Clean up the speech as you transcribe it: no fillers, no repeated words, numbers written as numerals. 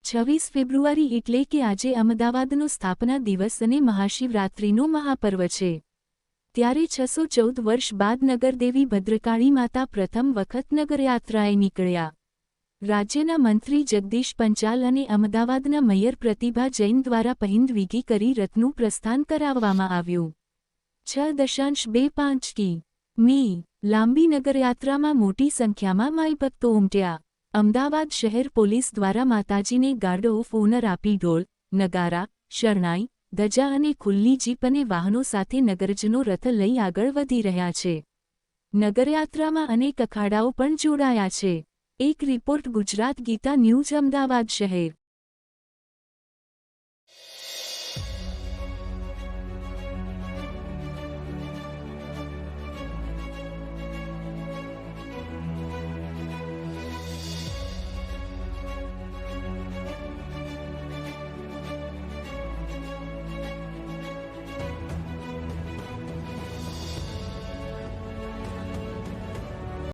26 ફેબ્રુઆરી એટલે કે આજે અમદાવાદનો સ્થાપના દિવસ અને મહાશિવરાત્રિનો મહાપર્વ છે. ત્યારે 614 વર્ષ બાદ નગરદેવી ભદ્રકાળી માતા પ્રથમ વખત નગરયાત્રાએ નીકળ્યા. રાજ્યના મંત્રી જગદીશ પંચાલ અને અમદાવાદના મેયર પ્રતિભા જૈન દ્વારા પહિંદ વિધિ કરી રથનું પ્રસ્થાન કરાવવામાં આવ્યું. 6.25 કિ.મી. લાંબી નગરયાત્રામાં મોટી સંખ્યામાં માઈભક્તો ઉમટ્યા. અમદાવાદ શહેર પોલીસ દ્વારા માતાજીને ગાર્ડ ઓફ ઓનર આપી ઢોલ, નગારા, શરણાઈ, ધજા અને ખુલ્લી જીપ અને વાહનો સાથે નગરજનો રથ લઈ આગળ વધી રહ્યા છે. નગરયાત્રામાં અનેક અખાડાઓ પણ જોડાયા છે. એક રિપોર્ટ ગુજરાત ગીતા ન્યૂઝ અમદાવાદ શહેર.